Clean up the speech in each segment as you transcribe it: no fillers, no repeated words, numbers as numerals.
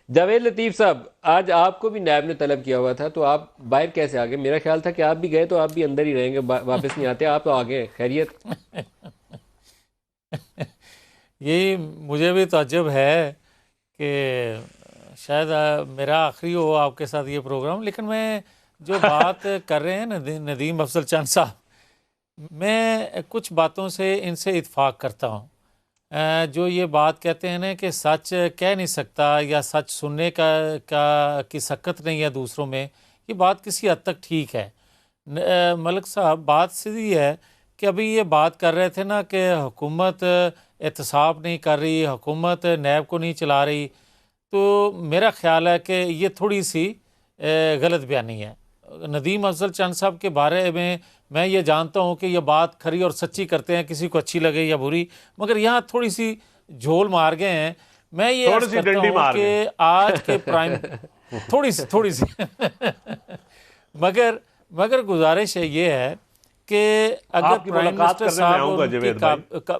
جاوید لطیف صاحب، آج آپ کو بھی نیب نے طلب کیا ہوا تھا، تو آپ باہر کیسے آ گئے؟ میرا خیال تھا کہ آپ بھی گئے تو آپ بھی اندر ہی رہیں گے، واپس نہیں آتے، آپ تو آ گئے، خیریت؟ یہی مجھے بھی تعجب ہے کہ شاید میرا آخری ہو آپ کے ساتھ یہ پروگرام، لیکن میں جو بات کر رہے ہیں ندیم افضل چند صاحب، میں کچھ باتوں سے ان سے اتفاق کرتا ہوں۔ جو یہ بات کہتے ہیں نا کہ سچ کہہ نہیں سکتا یا سچ سننے کی سکت نہیں ہے دوسروں میں، یہ بات کسی حد تک ٹھیک ہے۔ ملک صاحب، بات سیدھی ہے کہ ابھی یہ بات کر رہے تھے نا کہ حکومت احتساب نہیں کر رہی، حکومت نیب کو نہیں چلا رہی، تو میرا خیال ہے کہ یہ تھوڑی سی غلط بیانی ہے۔ ندیم افضل چند صاحب کے بارے میں یہ جانتا ہوں کہ یہ بات کھری اور سچی کرتے ہیں، کسی کو اچھی لگے یا بری، مگر یہاں تھوڑی سی جھول مار گئے ہیں۔ میں یہ تھوڑی عرض سی کرتا ڈنڈی ہوں مار کہ گئے۔ آج کے پرائم تھوڑی سی مگر گزارش یہ ہے کہ اگر آپ کی پرائم ملاقات منسٹر کرنے میں صاحب آؤں اور گا ان کی جاوید بھائی۔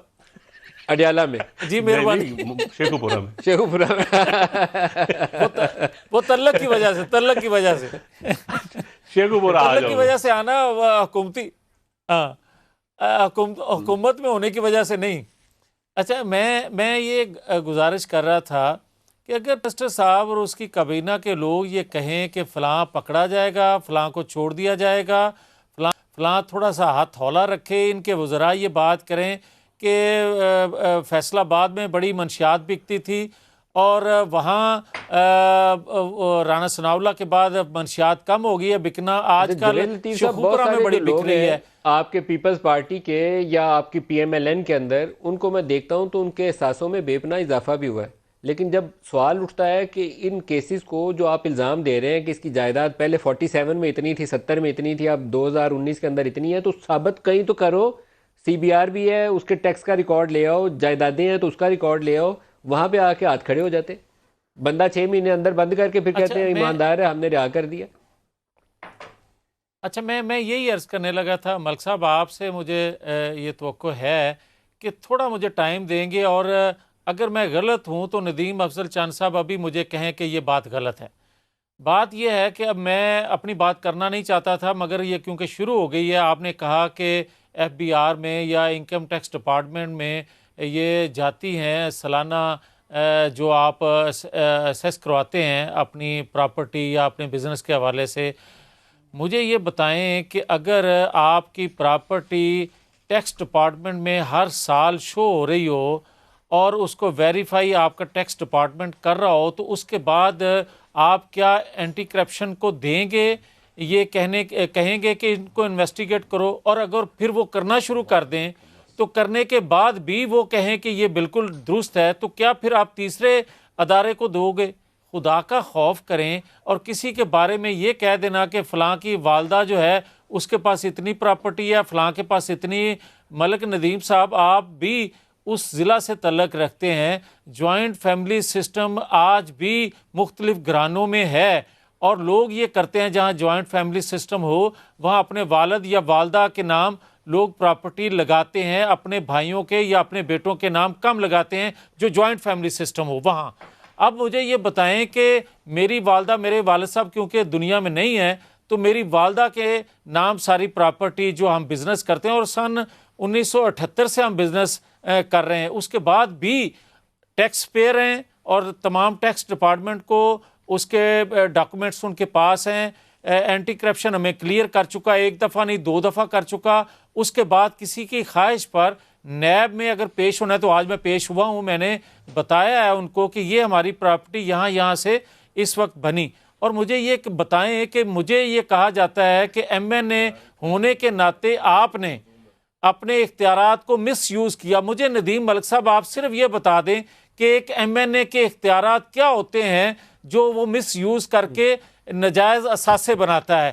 اڈیالہ میں؟ جی نہیں مہربانی۔ نہیں، شیخو پورہ میں۔ شیخو پورہ میں؟ وہ تعلق کی وجہ سے شیخو پورہ آ تعلق کی جاؤ وجہ گا۔ سے آنا، حکومتی ہاں حکومت میں ہونے کی وجہ سے نہیں۔ اچھا، میں یہ گزارش کر رہا تھا کہ اگر مسٹر صاحب اور اس کی کابینہ کے لوگ یہ کہیں کہ فلاں پکڑا جائے گا، فلاں کو چھوڑ دیا جائے گا، فلاں تھوڑا سا ہاتھ ہولہ رکھے، ان کے وزراء یہ بات کریں کہ فیصل آباد میں بڑی منشیات بکتی تھی اور وہاں رانا ثناء اللہ کے بعد منشیات کم ہو گئی ہے بکنا، اچھا آج کل جاوید لطیف صاحب، بہت شیخوپورہ میں سارے جو بڑی بک لوگ رہی ہیں ہے۔ آپ کے پیپلز پارٹی کے یا آپ کی پی ایم ایل این کے اندر، ان کو میں دیکھتا ہوں تو ان کے احساسوں میں بے پناہ اضافہ بھی ہوا ہے، لیکن جب سوال اٹھتا ہے کہ ان کیسز کو جو آپ الزام دے رہے ہیں کہ اس کی جائیداد پہلے 47 میں اتنی تھی، 70 میں اتنی تھی، اب 2019 کے اندر اتنی ہے، تو ثابت کہیں تو کرو۔ سی بی آر بھی ہے، اس کے ٹیکس کا ریکارڈ لے آؤ، جائیدادیں ہیں تو اس کا ریکارڈ لے آؤ، وہاں پہ آ کے ہاتھ کھڑے ہو جاتے۔ بندہ 6 مہینے اندر بند کر کے پھر اچھا کہتے ہیں ایماندار ہے، ہم نے رہا کر دیا۔ میں یہی عرض کرنے لگا تھا ملک صاحب، آپ سے مجھے یہ توقع ہے کہ تھوڑا مجھے ٹائم دیں گے، اور اگر میں غلط ہوں تو ندیم افضل چند صاحب ابھی مجھے کہیں کہ یہ بات غلط ہے۔ بات یہ ہے کہ اب میں اپنی بات کرنا نہیں چاہتا تھا، مگر یہ کیونکہ شروع ہو گئی ہے، آپ نے کہا کہ ایف بی آر میں یا انکم ٹیکس ڈپارٹمنٹ میں یہ جاتی ہیں سالانہ جو آپ اسیس کرواتے ہیں اپنی پراپرٹی یا اپنے بزنس کے حوالے سے، مجھے یہ بتائیں کہ اگر آپ کی پراپرٹی ٹیکس ڈپارٹمنٹ میں ہر سال شو ہو رہی ہو اور اس کو ویریفائی آپ کا ٹیکس ڈپارٹمنٹ کر رہا ہو، تو اس کے بعد آپ کیا اینٹی کرپشن کو دیں گے، یہ کہیں گے کہ ان کو انویسٹیگیٹ کرو، اور اگر پھر وہ کرنا شروع کر دیں تو کرنے کے بعد بھی وہ کہیں کہ یہ بالکل درست ہے، تو کیا پھر آپ تیسرے ادارے کو دو گے؟ خدا کا خوف کریں، اور کسی کے بارے میں یہ کہہ دینا کہ فلاں کی والدہ جو ہے اس کے پاس اتنی پراپرٹی ہے، فلاں کے پاس اتنی۔ ملک ندیم صاحب، آپ بھی اس ضلع سے تعلق رکھتے ہیں، جوائنٹ فیملی سسٹم آج بھی مختلف گھرانوں میں ہے، اور لوگ یہ کرتے ہیں جہاں جوائنٹ فیملی سسٹم ہو وہاں اپنے والد یا والدہ کے نام لوگ پراپرٹی لگاتے ہیں، اپنے بھائیوں کے یا اپنے بیٹوں کے نام کم لگاتے ہیں جو جوائنٹ فیملی سسٹم ہو وہاں۔ اب مجھے یہ بتائیں کہ میری والدہ، میرے والد صاحب کیونکہ دنیا میں نہیں ہے، تو میری والدہ کے نام ساری پراپرٹی جو ہم بزنس کرتے ہیں، اور سن 1978 سے ہم بزنس کر رہے ہیں، اس کے بعد بھی ٹیکس پیئر ہیں، اور تمام ٹیکس ڈپارٹمنٹ کو اس کے ڈاکومنٹس ان کے پاس ہیں۔ اینٹی کرپشن ہمیں کلیئر کر چکا، ایک دفعہ نہیں 2 دفعہ کر چکا۔ اس کے بعد کسی کی خواہش پر نیب میں اگر پیش ہونا ہے تو آج میں پیش ہوا ہوں، میں نے بتایا ہے ان کو کہ یہ ہماری پراپرٹی یہاں سے اس وقت بنی۔ اور مجھے یہ بتائیں کہ مجھے یہ کہا جاتا ہے کہ ایم این اے ہونے کے ناطے آپ نے اپنے اختیارات کو مس یوز کیا۔ مجھے ندیم ملک صاحب آپ صرف یہ بتا دیں کہ ایک ایم این اے کے اختیارات کیا ہوتے ہیں جو وہ مس یوز کر کے نجائز اثاثے بناتا ہے۔